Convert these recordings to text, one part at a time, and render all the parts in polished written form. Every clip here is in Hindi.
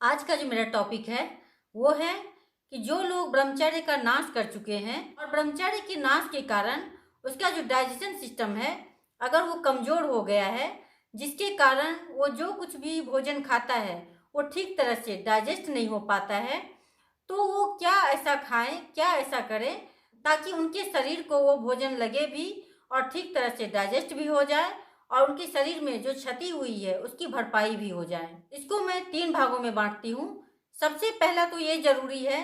आज का जो मेरा टॉपिक है वो है कि जो लोग ब्रह्मचर्य का नाश कर चुके हैं और ब्रह्मचर्य के नाश के कारण उसका जो डाइजेशन सिस्टम है अगर वो कमज़ोर हो गया है, जिसके कारण वो जो कुछ भी भोजन खाता है वो ठीक तरह से डाइजेस्ट नहीं हो पाता है, तो वो क्या ऐसा खाएं, क्या ऐसा करें ताकि उनके शरीर को वो भोजन लगे भी और ठीक तरह से डाइजेस्ट भी हो जाए और उनके शरीर में जो क्षति हुई है उसकी भरपाई भी हो जाए। इसको मैं 3 भागों में बांटती हूँ। सबसे पहला तो ये ज़रूरी है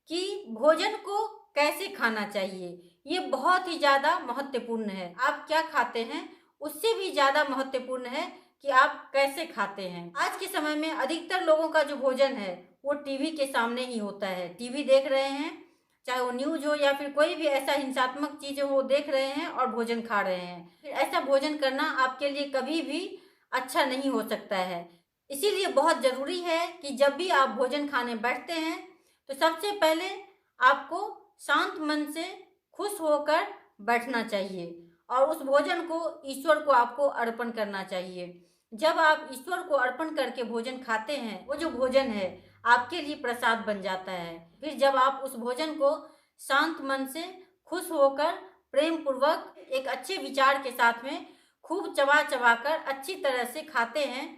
कि भोजन को कैसे खाना चाहिए, ये बहुत ही ज़्यादा महत्वपूर्ण है। आप क्या खाते हैं उससे भी ज़्यादा महत्वपूर्ण है कि आप कैसे खाते हैं। आज के समय में अधिकतर लोगों का जो भोजन है वो टीवी के सामने ही होता है। टीवी देख रहे हैं, चाहे वो न्यूज़ हो या फिर कोई भी ऐसा हिंसात्मक चीज़ हो, वो देख रहे हैं और भोजन खा रहे हैं। फिर ऐसा भोजन करना आपके लिए कभी भी अच्छा नहीं हो सकता है। इसीलिए बहुत ज़रूरी है कि जब भी आप भोजन खाने बैठते हैं तो सबसे पहले आपको शांत मन से खुश होकर बैठना चाहिए और उस भोजन को ईश्वर को आपको अर्पण करना चाहिए। जब आप ईश्वर को अर्पण करके भोजन खाते हैं, वो जो भोजन है आपके लिए प्रसाद बन जाता है। फिर जब आप उस भोजन को शांत मन से खुश होकर प्रेम पूर्वक एक अच्छे विचार के साथ में खूब चबा चबा कर अच्छी तरह से खाते हैं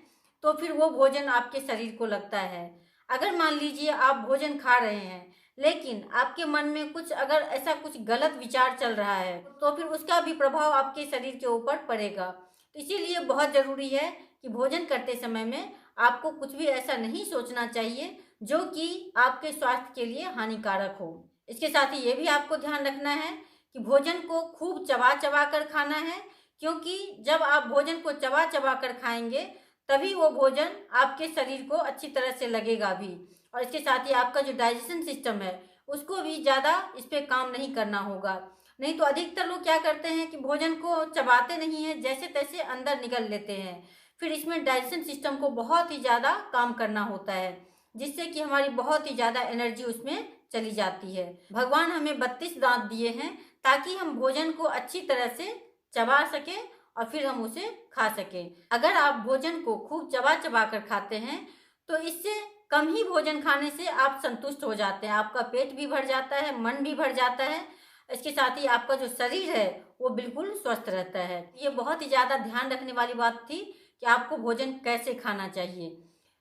तो फिर वो भोजन आपके शरीर को लगता है। अगर मान लीजिए आप भोजन खा रहे हैं लेकिन आपके मन में कुछ अगर ऐसा कुछ गलत विचार चल रहा है तो फिर उसका भी प्रभाव आपके शरीर के ऊपर पड़ेगा। तो इसीलिए बहुत ज़रूरी है कि भोजन करते समय में आपको कुछ भी ऐसा नहीं सोचना चाहिए जो कि आपके स्वास्थ्य के लिए हानिकारक हो। इसके साथ ही ये भी आपको ध्यान रखना है कि भोजन को खूब चबा चबा कर खाना है, क्योंकि जब आप भोजन को चबा चबा कर खाएंगे तभी वो भोजन आपके शरीर को अच्छी तरह से लगेगा भी। और इसके साथ ही आपका जो डाइजेशन सिस्टम है उसको भी ज़्यादा इस पर काम नहीं करना होगा। नहीं तो अधिकतर लोग क्या करते हैं कि भोजन को चबाते नहीं हैं, जैसे तैसे अंदर निगल लेते हैं। फिर इसमें डाइजेशन सिस्टम को बहुत ही ज़्यादा काम करना होता है, जिससे कि हमारी बहुत ही ज़्यादा एनर्जी उसमें चली जाती है। भगवान हमें 32 दांत दिए हैं ताकि हम भोजन को अच्छी तरह से चबा सकें और फिर हम उसे खा सकें। अगर आप भोजन को खूब चबा चबा कर खाते हैं तो इससे कम ही भोजन खाने से आप संतुष्ट हो जाते हैं, आपका पेट भी भर जाता है, मन भी भर जाता है। इसके साथ ही आपका जो शरीर है वो बिल्कुल स्वस्थ रहता है। ये बहुत ही ज़्यादा ध्यान रखने वाली बात थी कि आपको भोजन कैसे खाना चाहिए।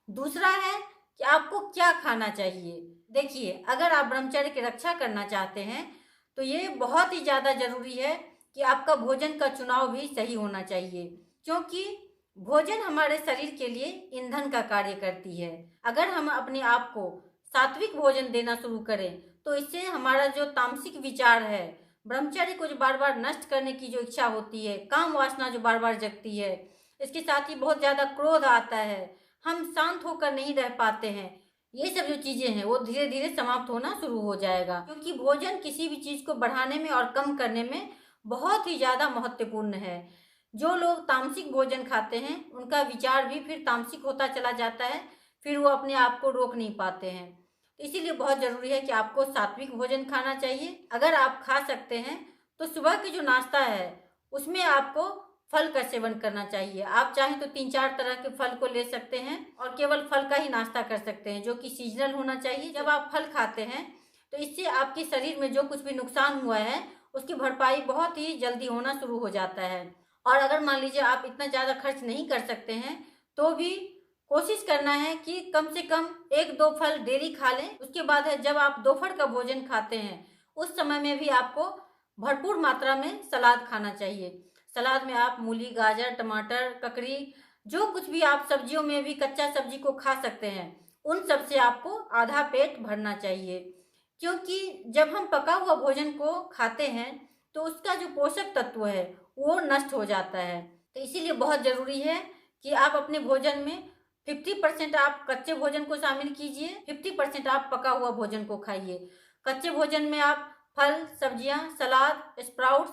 दूसरा है कि आपको क्या खाना चाहिए। देखिए, अगर आप ब्रह्मचर्य की रक्षा करना चाहते हैं तो ये बहुत ही ज़्यादा ज़रूरी है कि आपका भोजन का चुनाव भी सही होना चाहिए, क्योंकि भोजन हमारे शरीर के लिए ईंधन का कार्य करती है। अगर हम अपने आप को सात्विक भोजन देना शुरू करें तो इससे हमारा जो तामसिक विचार है, ब्रह्मचर्य को जो बार बार नष्ट करने की जो इच्छा होती है, काम वासना जो बार बार जगती है, इसके साथ ही बहुत ज़्यादा क्रोध आता है, हम शांत होकर नहीं रह पाते हैं, ये सब जो चीज़ें हैं वो धीरे धीरे समाप्त होना शुरू हो जाएगा। क्योंकि भोजन किसी भी चीज़ को बढ़ाने में और कम करने में बहुत ही ज़्यादा महत्वपूर्ण है। जो लोग तामसिक भोजन खाते हैं उनका विचार भी फिर तामसिक होता चला जाता है, फिर वो अपने आप को रोक नहीं पाते हैं। तो इसीलिए बहुत ज़रूरी है कि आपको सात्विक भोजन खाना चाहिए। अगर आप खा सकते हैं तो सुबह की जो नाश्ता है उसमें आपको फल का सेवन करना चाहिए। आप चाहें तो 3-4 तरह के फल को ले सकते हैं और केवल फल का ही नाश्ता कर सकते हैं, जो कि सीजनल होना चाहिए। जब आप फल खाते हैं तो इससे आपके शरीर में जो कुछ भी नुकसान हुआ है उसकी भरपाई बहुत ही जल्दी होना शुरू हो जाता है। और अगर मान लीजिए आप इतना ज़्यादा खर्च नहीं कर सकते हैं तो भी कोशिश करना है कि कम से कम 1-2 फल डेली खा लें। उसके बाद है जब आप दोपहर का भोजन खाते हैं उस समय में भी आपको भरपूर मात्रा में सलाद खाना चाहिए। सलाद में आप मूली, गाजर, टमाटर, ककड़ी, जो कुछ भी आप सब्जियों में भी कच्चा सब्जी को खा सकते हैं, उन सब से आपको आधा पेट भरना चाहिए। क्योंकि जब हम पका हुआ भोजन को खाते हैं तो उसका जो पोषक तत्व है वो नष्ट हो जाता है। तो इसीलिए बहुत ज़रूरी है कि आप अपने भोजन में 50% आप कच्चे भोजन को शामिल कीजिए, 50% आप पका हुआ भोजन को खाइए। कच्चे भोजन में आप फल, सब्जियां, सलाद, स्प्राउट्स,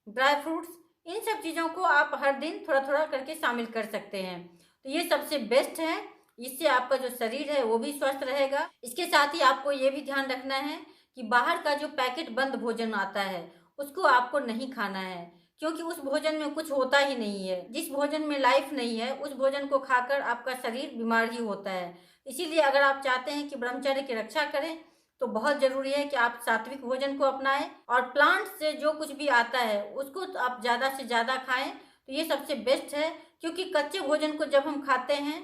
ड्राई फ्रूट्स, इन सब चीज़ों को आप हर दिन थोड़ा थोड़ा करके शामिल कर सकते हैं। तो ये सबसे बेस्ट है, इससे आपका जो शरीर है वो भी स्वस्थ रहेगा। इसके साथ ही आपको ये भी ध्यान रखना है कि बाहर का जो पैकेट बंद भोजन आता है उसको आपको नहीं खाना है, क्योंकि उस भोजन में कुछ होता ही नहीं है। जिस भोजन में लाइफ नहीं है उस भोजन को खाकर आपका शरीर बीमार ही होता है। इसीलिए अगर आप चाहते हैं कि ब्रह्मचर्य की रक्षा करें तो बहुत ज़रूरी है कि आप सात्विक भोजन को अपनाएं और प्लांट से जो कुछ भी आता है उसको तो आप ज़्यादा से ज़्यादा खाएं। तो ये सबसे बेस्ट है, क्योंकि कच्चे भोजन को जब हम खाते हैं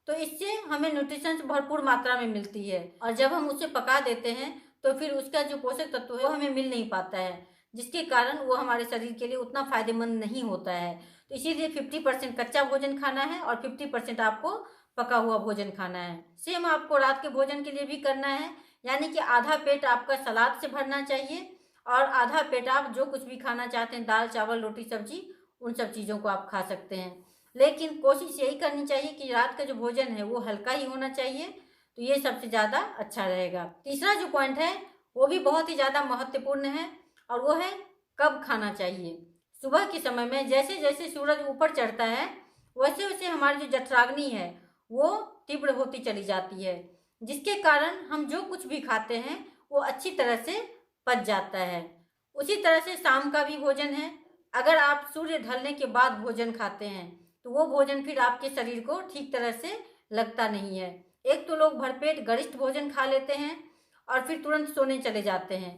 तो इससे हमें न्यूट्रिशंस भरपूर मात्रा में मिलती है, और जब हम उसे पका देते हैं तो फिर उसका जो पोषक तत्व है वो हमें मिल नहीं पाता है, जिसके कारण वो हमारे शरीर के लिए उतना फायदेमंद नहीं होता है। तो इसीलिए 50% कच्चा भोजन खाना है और 50% आपको पका हुआ भोजन खाना है। सेम आपको रात के भोजन के लिए भी करना है, यानी कि आधा पेट आपका सलाद से भरना चाहिए और आधा पेट आप जो कुछ भी खाना चाहते हैं, दाल चावल रोटी सब्जी, उन सब चीज़ों को आप खा सकते हैं। लेकिन कोशिश यही करनी चाहिए कि रात का जो भोजन है वो हल्का ही होना चाहिए, तो ये सबसे ज़्यादा अच्छा रहेगा। तीसरा जो पॉइंट है वो भी बहुत ही ज़्यादा महत्वपूर्ण है, और वो है कब खाना चाहिए। सुबह के समय में जैसे जैसे सूरज ऊपर चढ़ता है वैसे वैसे हमारी जो जठराग्नि है वो तीव्र होती चली जाती है, जिसके कारण हम जो कुछ भी खाते हैं वो अच्छी तरह से पच जाता है। उसी तरह से शाम का भी भोजन है, अगर आप सूर्य ढलने के बाद भोजन खाते हैं तो वो भोजन फिर आपके शरीर को ठीक तरह से लगता नहीं है। एक तो लोग भरपेट गरिष्ठ भोजन खा लेते हैं और फिर तुरंत सोने चले जाते हैं।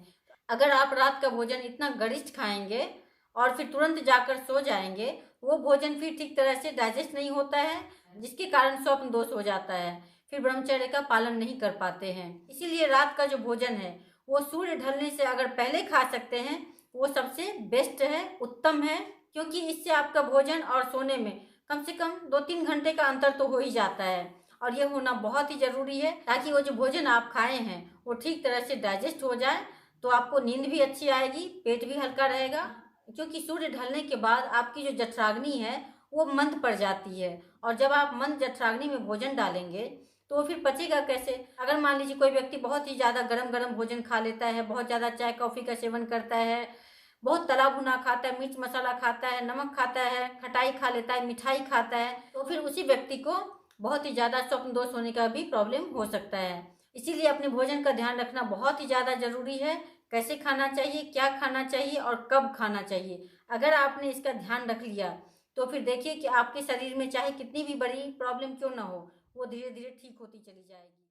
अगर आप रात का भोजन इतना गरिष्ठ खाएंगे और फिर तुरंत जाकर सो जाएंगे, वो भोजन फिर ठीक तरह से डाइजेस्ट नहीं होता है, जिसके कारण स्वप्न दोष हो जाता है, फिर ब्रह्मचर्य का पालन नहीं कर पाते हैं। इसीलिए रात का जो भोजन है वो सूर्य ढलने से अगर पहले खा सकते हैं वो सबसे बेस्ट है, उत्तम है, क्योंकि इससे आपका भोजन और सोने में कम से कम 2-3 घंटे का अंतर तो हो ही जाता है, और ये होना बहुत ही ज़रूरी है ताकि वो जो भोजन आप खाए हैं वो ठीक तरह से डाइजेस्ट हो जाए, तो आपको नींद भी अच्छी आएगी, पेट भी हल्का रहेगा। क्योंकि सूर्य ढलने के बाद आपकी जो जठराग्नि है वो मंद पड़ जाती है, और जब आप मंद जठराग्नि में भोजन डालेंगे तो फिर पचेगा कैसे। अगर मान लीजिए कोई व्यक्ति बहुत ही ज़्यादा गरम गरम भोजन खा लेता है, बहुत ज़्यादा चाय कॉफ़ी का सेवन करता है, बहुत तला भुना खाता है, मिर्च मसाला खाता है, नमक खाता है, खटाई खा लेता है, मिठाई खाता है, तो फिर उसी व्यक्ति को बहुत ही ज़्यादा स्वप्न दोष होने का भी प्रॉब्लम हो सकता है। इसीलिए अपने भोजन का ध्यान रखना बहुत ही ज़्यादा ज़रूरी है, कैसे खाना चाहिए, क्या खाना चाहिए और कब खाना चाहिए। अगर आपने इसका ध्यान रख लिया तो फिर देखिए कि आपके शरीर में चाहे कितनी भी बड़ी प्रॉब्लम क्यों ना हो, वो धीरे धीरे ठीक होती चली जाएगी।